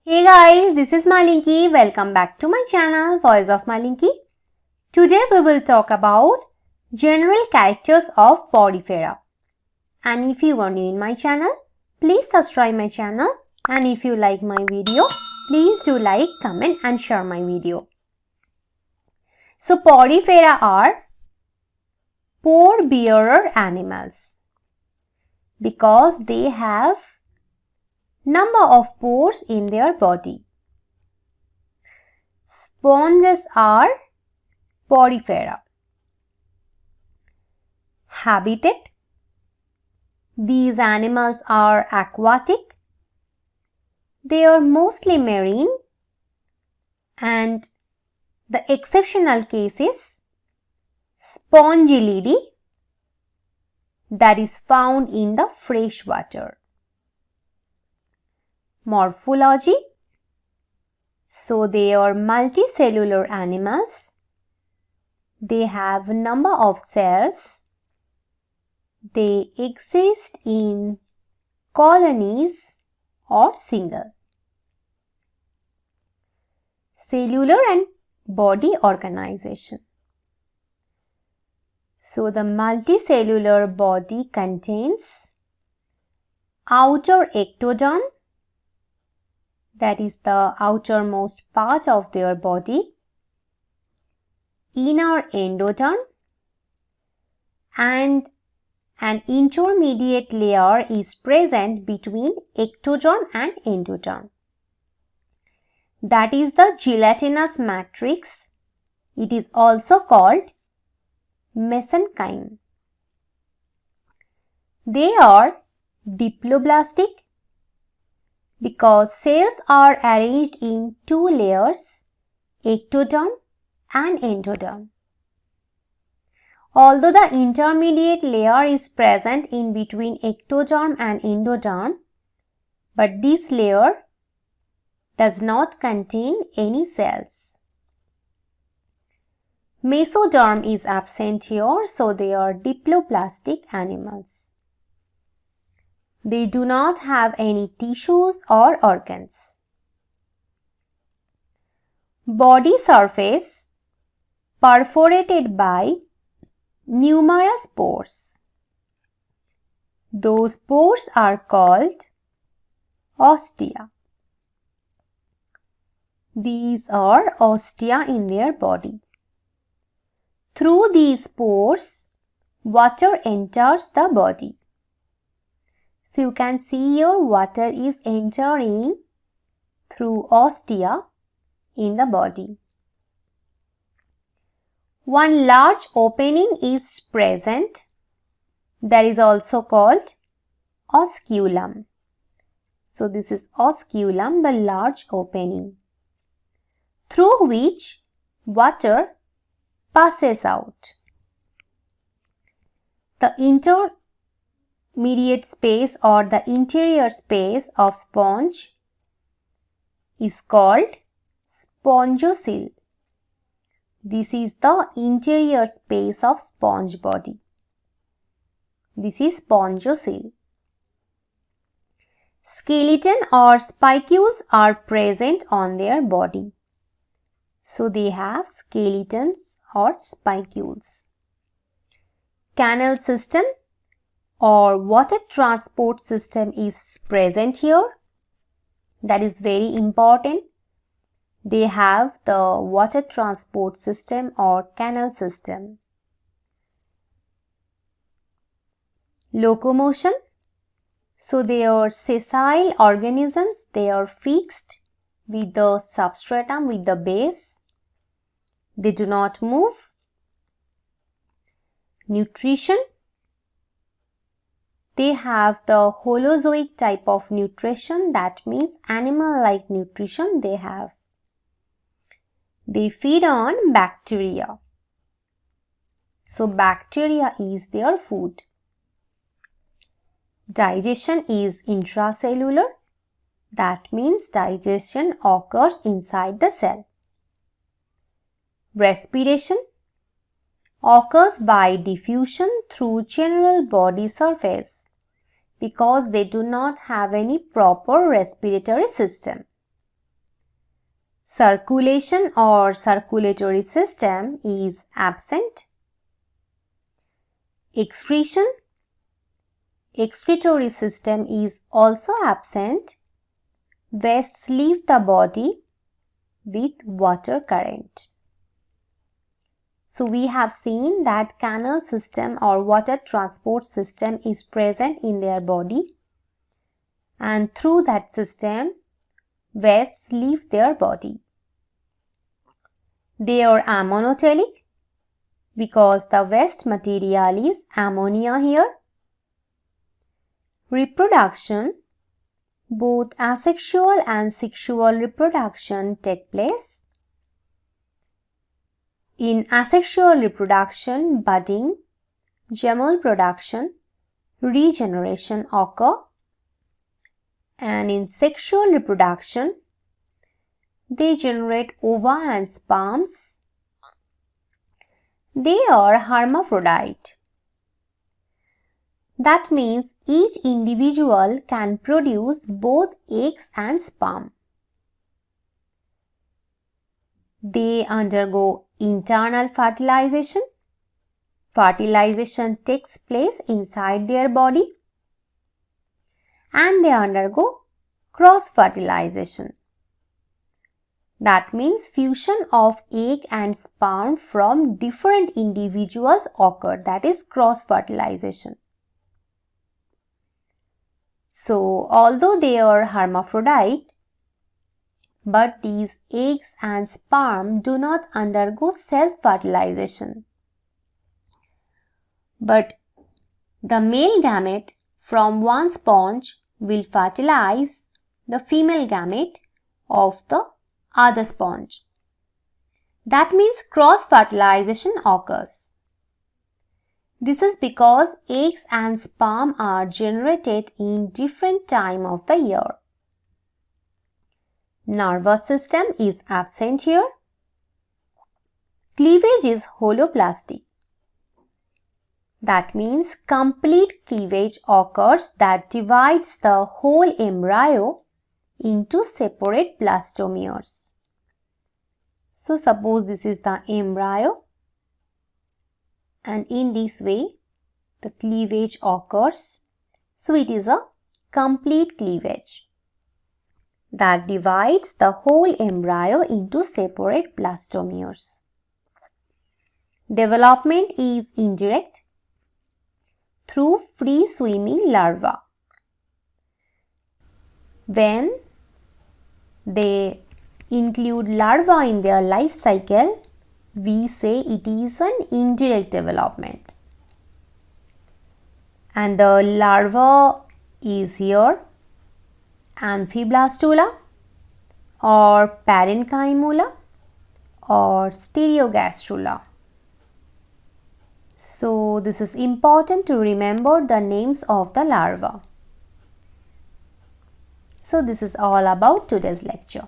Hey guys, this is Malinki. Welcome back to my channel Voice of Malinki. Today we will talk about general characters of Porifera. And if you are new in my channel, please subscribe my channel. And if you like my video, please do like, comment and share my video. So Porifera are pore bearer animals because they have number of pores in their body. Sponges are Porifera. Habitat. These animals are aquatic. They are mostly marine and the exceptional case is Spongilidae that is found in the fresh water. Morphology. So they are multicellular animals. They have a number of cells. They exist in colonies or single. Cellular and body organization. So the multicellular body contains outer ectoderm, that is the outermost part of their body, inner endoderm, and an intermediate layer is present between ectoderm and endoderm. That is the gelatinous matrix. It is also called mesenchyme. They are diploblastic because cells are arranged in two layers, ectoderm and endoderm. Although the intermediate layer is present in between ectoderm and endoderm, but this layer does not contain any cells. Mesoderm is absent here, so they are diploblastic animals. They do not have any tissues or organs. Body surface perforated by numerous pores. Those pores are called ostia. These are ostia in their body. Through these pores, water enters the body. So you can see here water is entering through ostia in the body. One large opening is present, that is also called osculum. So this is osculum, the large opening, through which water passes out. The intermediate space or the interior space of sponge is called spongocoel. This is the interior space of sponge body. This is spongocoel. Skeleton or spicules are present on their body. So they have skeletons or spicules. Canal system or water transport system is present here. That is very important. They have the water transport system or canal system. Locomotion. So they are sessile organisms. They are fixed with the substratum, with the base. They do not move. Nutrition. They have the holozoic type of nutrition, that means animal-like nutrition they have. They feed on bacteria. So bacteria is their food. Digestion is intracellular, that means digestion occurs inside the cell. Respiration occurs by diffusion through general body surface because they do not have any proper respiratory system. Circulation or circulatory system is absent. Excretion, excretory system is also absent. Wastes leave the body with water current. So we have seen that canal system or water transport system is present in their body, and through that system wastes leave their body. They are ammonotelic because the waste material is ammonia here. Reproduction, both asexual and sexual reproduction take place. In asexual reproduction, budding, gemel production, regeneration occur, and in sexual reproduction, they generate ova and sperms. They are hermaphrodite. That means each individual can produce both eggs and sperm. They undergo internal fertilization. Fertilization takes place inside their body, and they undergo cross-fertilization. That means fusion of egg and sperm from different individuals occur. That is cross-fertilization. So, although they are hermaphrodite, but these eggs and sperm do not undergo self-fertilization. But the male gamete from one sponge will fertilize the female gamete of the other sponge. That means cross-fertilization occurs. This is because eggs and sperm are generated in different time of the year. Nervous system is absent here. Cleavage is holoplastic. That means complete cleavage occurs that divides the whole embryo into separate blastomeres. So suppose this is the embryo, and in this way the cleavage occurs. So it is a complete cleavage that divides the whole embryo into separate blastomeres. Development is indirect through free swimming larvae. When they include larvae in their life cycle, we say it is an indirect development. And the larva is here amphiblastula or parenchyma or stereogastrula. So this is important to remember the names of the larva. So this is all about today's lecture.